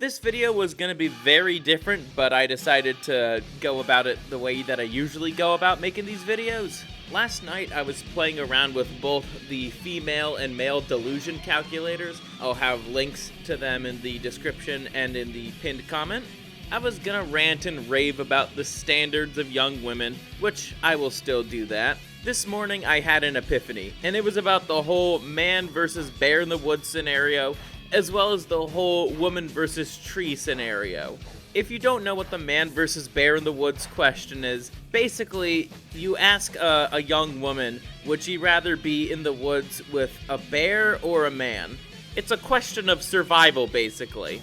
This video was going to be very different, but I decided to go about it the way that I usually go about making these videos. Last night I was playing around with both the female and male delusion calculators. I'll have links to them in the description and in the pinned comment. I was gonna rant and rave about the standards of young women, which I will still do that. This morning I had an epiphany, and it was about the whole man versus bear in the woods scenario, as well as the whole woman versus tree scenario. If you don't know what the man versus bear in the woods question is, basically you ask a young woman, would she rather be in the woods with a bear or a man? It's a question of survival, basically.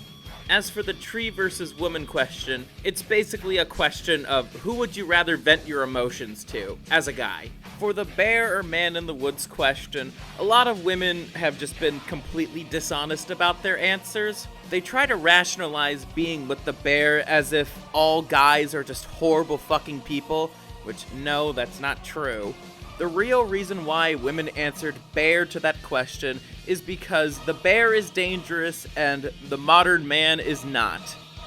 As for the tree versus woman question, it's basically a question of who would you rather vent your emotions to, as a guy. For the bear or man in the woods question, a lot of women have just been completely dishonest about their answers. They try to rationalize being with the bear as if all guys are just horrible fucking people, which no, that's not true. The real reason why women answered bear to that question is because the bear is dangerous and the modern man is not.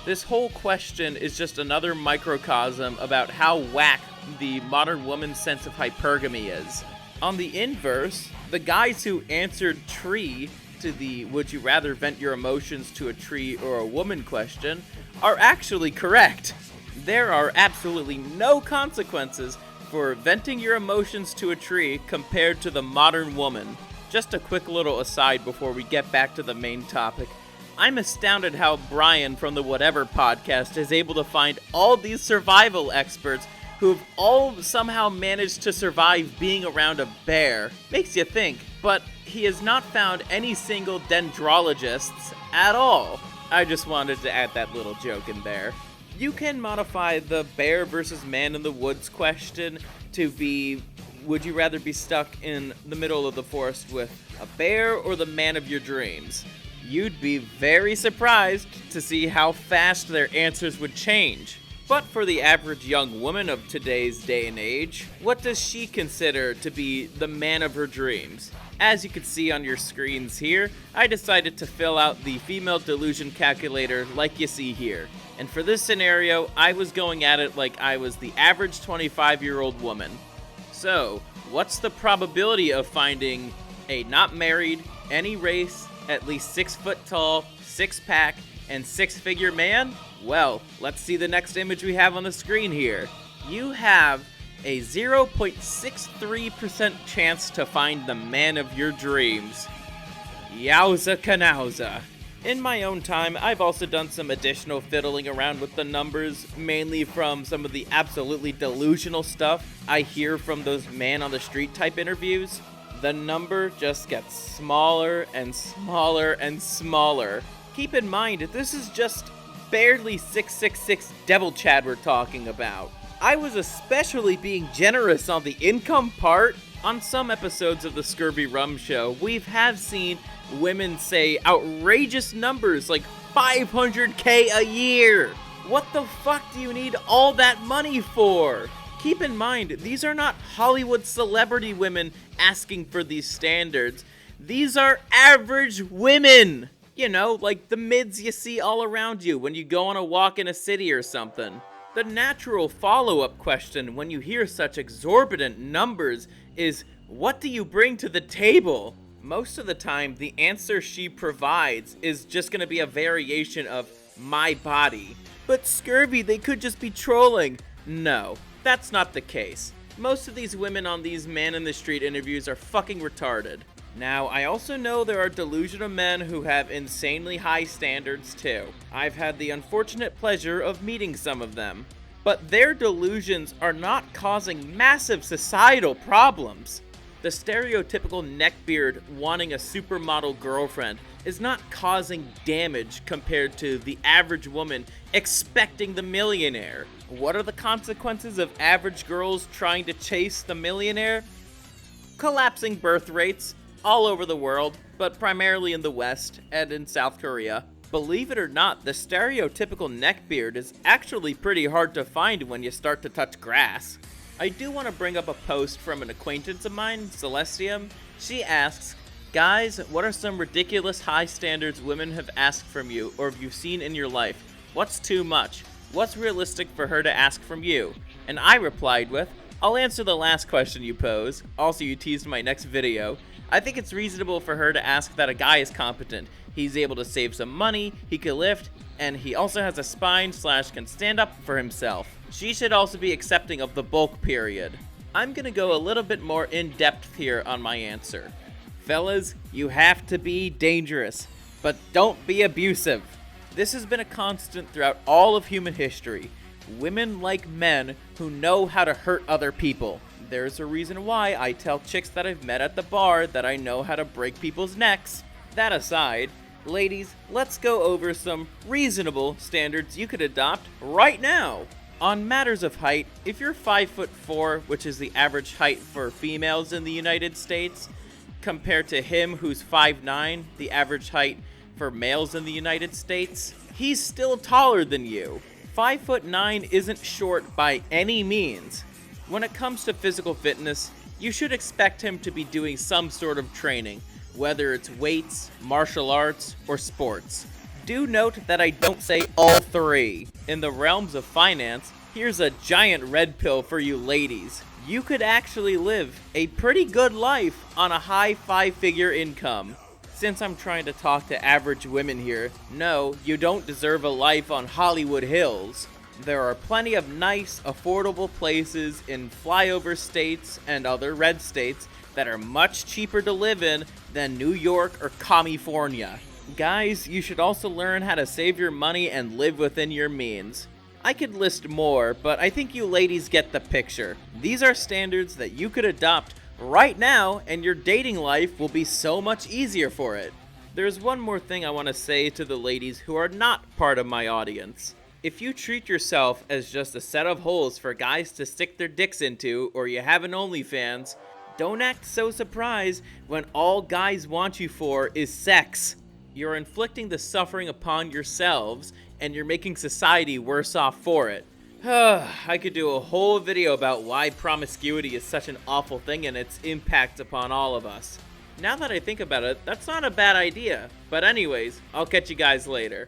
This whole question is just another microcosm about how whack the modern woman's sense of hypergamy is. On the inverse, the guys who answered tree to the would you rather vent your emotions to a tree or a woman question are actually correct. There are absolutely no consequences for venting your emotions to a tree compared to the modern woman. Just a quick little aside before we get back to the main topic. I'm astounded how Brian from the Whatever podcast is able to find all these survival experts who've all somehow managed to survive being around a bear. Makes you think, but he has not found any single dendrologists at all. I just wanted to add that little joke in there. You can modify the bear versus man in the woods question to be, would you rather be stuck in the middle of the forest with a bear or the man of your dreams? You'd be very surprised to see how fast their answers would change. But for the average young woman of today's day and age, what does she consider to be the man of her dreams? As you can see on your screens here, I decided to fill out the female delusion calculator like you see here. And for this scenario, I was going at it like I was the average 25-year-old woman. So, what's the probability of finding a not married, any race, at least 6 foot tall, 6-pack, and 6-figure man? Well, let's see the next image we have on the screen here. You have a 0.63% chance to find the man of your dreams. Yowza canowza. In my own time, I've also done some additional fiddling around with the numbers, mainly from some of the absolutely delusional stuff I hear from those man-on-the-street type interviews. The number just gets smaller and smaller and smaller. Keep in mind, this is just barely 666 Devil Chad we're talking about. I was especially being generous on the income part. On some episodes of the ScurvyRum show, have seen women say outrageous numbers like 500k a year. What the fuck do you need all that money for? Keep in mind, these are not Hollywood celebrity women asking for these standards. These are average women. You know, like the mids you see all around you when you go on a walk in a city or something. The natural follow-up question when you hear such exorbitant numbers is, what do you bring to the table? Most of the time, the answer she provides is just going to be a variation of my body. But Scurvy, they could just be trolling. No, that's not the case. Most of these women on these man-in-the-street interviews are fucking retarded. Now, I also know there are delusional men who have insanely high standards too. I've had the unfortunate pleasure of meeting some of them. But their delusions are not causing massive societal problems. The stereotypical neckbeard wanting a supermodel girlfriend is not causing damage compared to the average woman expecting the millionaire. What are the consequences of average girls trying to chase the millionaire? Collapsing birth rates all over the world, but primarily in the West and in South Korea. Believe it or not, the stereotypical neckbeard is actually pretty hard to find when you start to touch grass. I do want to bring up a post from an acquaintance of mine, Celestium. She asks, Guys, what are some ridiculous high standards women have asked from you or have you seen in your life? What's too much? What's realistic for her to ask from you? And I replied with, I'll answer the last question you pose. Also, you teased my next video. I think it's reasonable for her to ask that a guy is competent. He's able to save some money, he can lift, and he also has a spine / can stand up for himself. She should also be accepting of the bulk period. I'm gonna go a little bit more in depth here on my answer. Fellas, you have to be dangerous, but don't be abusive. This has been a constant throughout all of human history. Women like men who know how to hurt other people. There's a reason why I tell chicks that I've met at the bar that I know how to break people's necks. That aside, ladies, let's go over some reasonable standards you could adopt right now. On matters of height, if you're 5'4", which is the average height for females in the United States, compared to him who's 5'9", the average height for males in the United States, he's still taller than you. 5'9" isn't short by any means. When it comes to physical fitness, you should expect him to be doing some sort of training, whether it's weights, martial arts, or sports. Do note that I don't say all three. In the realms of finance, here's a giant red pill for you ladies. You could actually live a pretty good life on a high 5-figure income. Since I'm trying to talk to average women here, no, you don't deserve a life on Hollywood Hills. There are plenty of nice, affordable places in flyover states and other red states that are much cheaper to live in than New York or California. Guys, you should also learn how to save your money and live within your means. I could list more, but I think you ladies get the picture. These are standards that you could adopt right now, and your dating life will be so much easier for it. There's one more thing I want to say to the ladies who are not part of my audience. If you treat yourself as just a set of holes for guys to stick their dicks into, or you have an OnlyFans, don't act so surprised when all guys want you for is sex. You're inflicting the suffering upon yourselves, and you're making society worse off for it. I could do a whole video about why promiscuity is such an awful thing and its impact upon all of us. Now that I think about it, that's not a bad idea. But anyways, I'll catch you guys later.